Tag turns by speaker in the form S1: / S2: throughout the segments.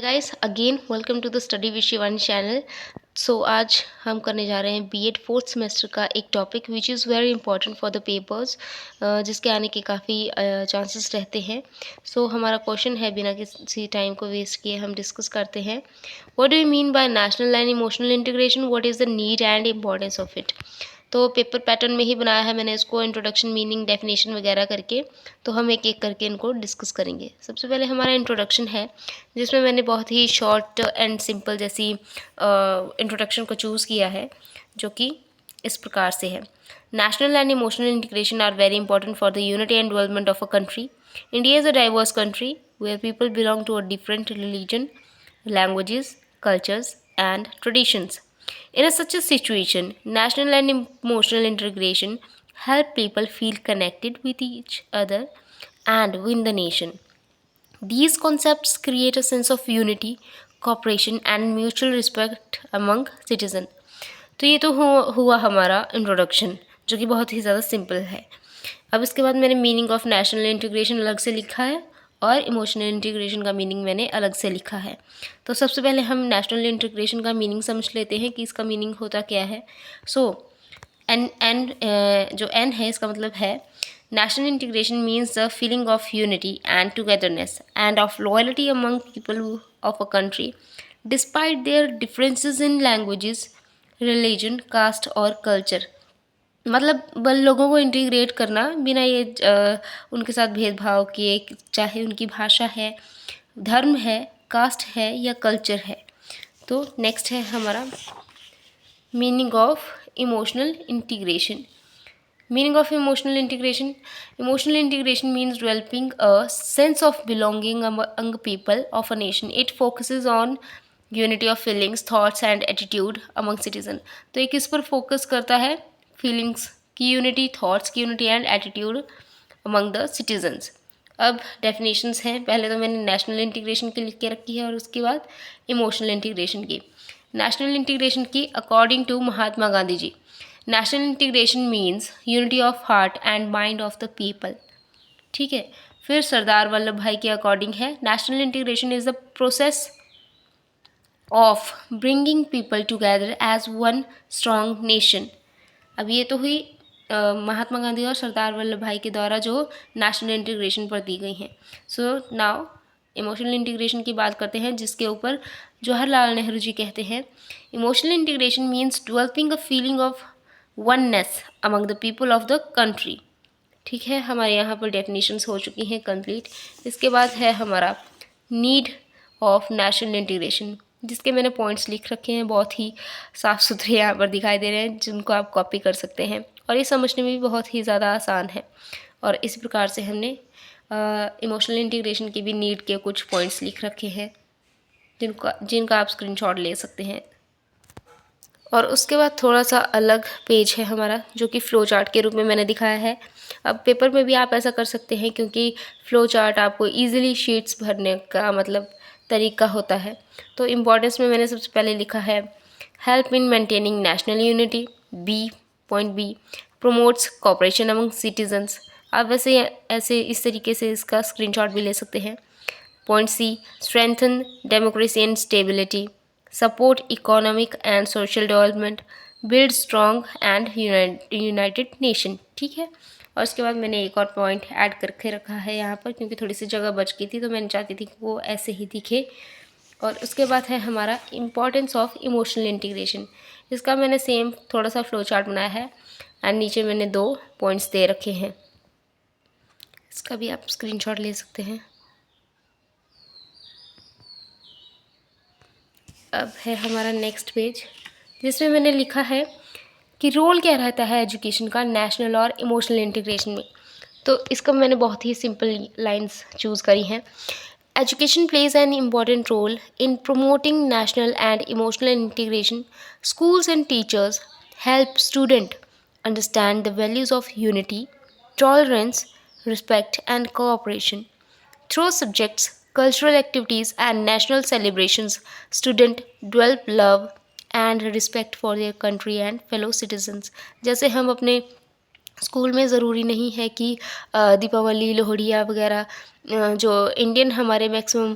S1: Guys again welcome to the study with Shivani channel. So आज हम करने जा रहे हैं बीएड फोर्थ सेमेस्टर का एक topic which is very important for the papers, जिसके आने के काफ़ी चांसेस रहते हैं। सो हमारा क्वेश्चन है, बिना किसी टाइम को वेस्ट किए हम डिस्कस करते हैं। What do you mean by national and emotional integration, what is the need and importance of it. तो पेपर पैटर्न में ही बनाया है मैंने इसको, इंट्रोडक्शन, मीनिंग, डेफिनेशन वगैरह करके। तो हम एक एक करके इनको डिस्कस करेंगे। सबसे पहले हमारा इंट्रोडक्शन है, जिसमें मैंने बहुत ही शॉर्ट एंड सिंपल जैसी इंट्रोडक्शन को चूज़ किया है, जो कि इस प्रकार से है। National and emotional integration are very important for the unity and development of a country. India is a diverse country where people belong to a different religion, languages, cultures, and traditions. In such a situation, national and emotional integration help people feel connected with each other and win the nation. These concepts create a sense of unity, cooperation, and mutual respect among citizens. तो ये तो हुआ हमारा introduction, जो कि बहुत ही ज़्यादा simple है। अब इसके बाद मैंने मीनिंग ऑफ नेशनल इंटीग्रेशन अलग से लिखा है और इमोशनल इंटीग्रेशन का मीनिंग मैंने अलग से लिखा है। तो सबसे पहले हम नेशनल इंटीग्रेशन का मीनिंग समझ लेते हैं कि इसका मीनिंग होता क्या है। जो एन है इसका मतलब है national integration means the feeling of unity and togetherness and of loyalty among people of a country despite their differences in languages, religion, caste और कल्चर। मतलब लोगों को इंटीग्रेट करना बिना ये उनके साथ भेदभाव किए, चाहे उनकी भाषा है, धर्म है, कास्ट है या कल्चर है। तो नेक्स्ट है हमारा meaning of emotional integration. Meaning of emotional integration. Emotional integration means developing a sense of belonging among people of a nation. It focuses on unity of feelings, thoughts and attitude among citizens. तो ये किस पर focus करता है? Feelings की unity, thoughts की unity and attitude among the citizens. अब definitions हैं। पहले तो मैंने नेशनल इंटीग्रेशन की लिख के रखी है और उसके बाद इमोशनल इंटीग्रेशन की। नेशनल इंटीग्रेशन की according to Mahatma Gandhi ji, national integration means unity of heart and mind of the people. ठीक है। फिर सरदार वल्लभ भाई के अकॉर्डिंग है, national integration is the process of bringing people together as one strong nation. अब ये तो हुई महात्मा गांधी और सरदार वल्लभ भाई के द्वारा जो नेशनल इंटीग्रेशन पर दी गई हैं। सो नाउ इमोशनल इंटीग्रेशन की बात करते हैं, जिसके ऊपर जवाहरलाल नेहरू जी कहते हैं, emotional integration means developing a feeling of oneness among the people of the country. ठीक है, हमारे यहाँ पर डेफिनेशंस हो चुकी हैं कंप्लीट। इसके बाद है हमारा नीड ऑफ नेशनल इंटीग्रेशन, जिसके मैंने पॉइंट्स लिख रखे हैं, बहुत ही साफ़ सुथरे यहाँ पर दिखाई दे रहे हैं, जिनको आप कॉपी कर सकते हैं और ये समझने में भी बहुत ही ज़्यादा आसान है। और इस प्रकार से हमने इमोशनल इंटीग्रेशन की भी नीड के कुछ पॉइंट्स लिख रखे हैं, जिनका आप स्क्रीनशॉट ले सकते हैं। और उसके बाद थोड़ा सा अलग पेज है हमारा, जो कि फ़्लो चार्ट के रूप में मैंने दिखाया है। अब पेपर में भी आप ऐसा कर सकते हैं, क्योंकि फ़्लो चार्ट आपको इजीली शीट्स भरने का मतलब तरीका होता है। तो इम्पोर्टेंस में मैंने सबसे पहले लिखा है help in maintaining national unity, B promotes cooperation among citizens. आप वैसे ऐसे इस तरीके से इसका स्क्रीनशॉट भी ले सकते हैं। Point C, strengthen democracy and stability, support economic and social development, build strong and united nation। ठीक है। और उसके बाद मैंने एक और पॉइंट ऐड करके रखा है यहाँ पर, क्योंकि थोड़ी सी जगह बच गई थी, तो मैंने चाहती थी कि वो ऐसे ही दिखे। और उसके बाद है हमारा इम्पॉर्टेंस ऑफ इमोशनल इंटीग्रेशन। इसका मैंने सेम थोड़ा सा फ्लो चार्ट बनाया है एंड नीचे मैंने 2 पॉइंट्स दे रखे हैं। इसका भी आप स्क्रीनशॉट ले सकते हैं। अब है हमारा नेक्स्ट पेज, जिसमें मैंने लिखा है कि रोल क्या रहता है एजुकेशन का नेशनल और इमोशनल इंटीग्रेशन में। तो इसका मैंने बहुत ही सिंपल लाइंस चूज़ करी हैं। Education plays an important role in promoting national and emotional integration. Schools and teachers help student understand the values of unity, tolerance, respect and cooperation. Through subjects, cultural activities, and national celebrations, students develop love and respect for their country and fellow citizens। जैसे हम अपने school में ज़रूरी नहीं है कि दीपावली, लोहड़िया वगैरह जो इंडियन हमारे मैक्सिमम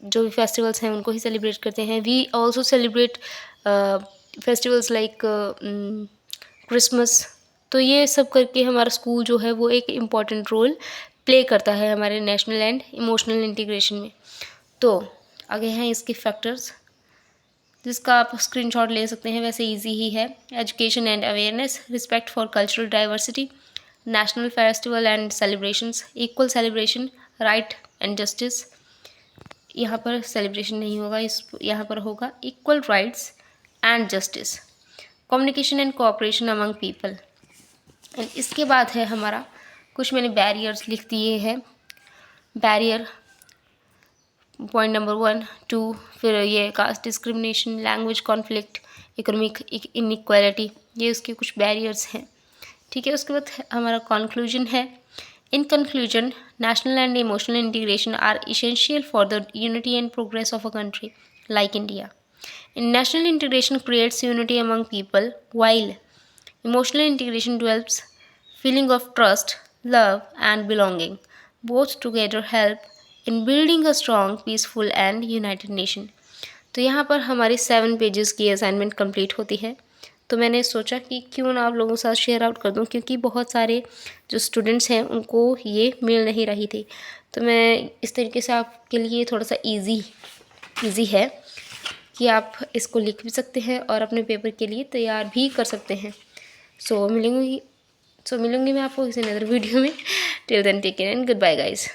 S1: जो भी फेस्टिवल्स हैं उनको ही सेलिब्रेट करते हैं। We also celebrate festivals like Christmas. तो ये सब करके हमारा स्कूल जो है वो एक इम्पॉर्टेंट रोल प्ले करता है हमारे नेशनल एंड इमोशनल इंटीग्रेशन में। तो आगे हैं इसके फैक्टर्स जिसका आप स्क्रीनशॉट ले सकते हैं, वैसे इजी ही है। Education and awareness, respect for cultural diversity, national festival and celebrations, equal celebration, right and justice. यहाँ पर सेलिब्रेशन नहीं होगा, यहाँ पर होगा equal rights and justice, communication and cooperation among people. And इसके बाद है हमारा कुछ मैंने बैरियर्स लिख दिए हैं। बैरियर पॉइंट नंबर 1, 2, फिर ये caste discrimination, language conflict, economic inequality, ये उसके कुछ बैरियर्स हैं। ठीक है, उसके बाद हमारा कंक्लूजन है। In conclusion, national and emotional integration are essential for the unity and progress of a country like India. In national integration creates unity among people, while emotional integration develops feeling of trust, love, and belonging. Both together help in building a strong, peaceful, and united nation. तो यहाँ पर हमारी 7 pages की assignment complete होती है। तो मैंने सोचा कि क्यों ना आप लोगों के साथ शेयर आउट कर दूं, क्योंकि बहुत सारे जो स्टूडेंट्स हैं उनको ये मिल नहीं रही थी। तो मैं इस तरीके से आपके लिए थोड़ा सा इजी है कि आप इसको लिख भी सकते हैं और अपने पेपर के लिए तैयार भी कर सकते हैं। सो मिलूंगी मैं आपको किसी अदर वीडियो में। Till then take care and good bye guys.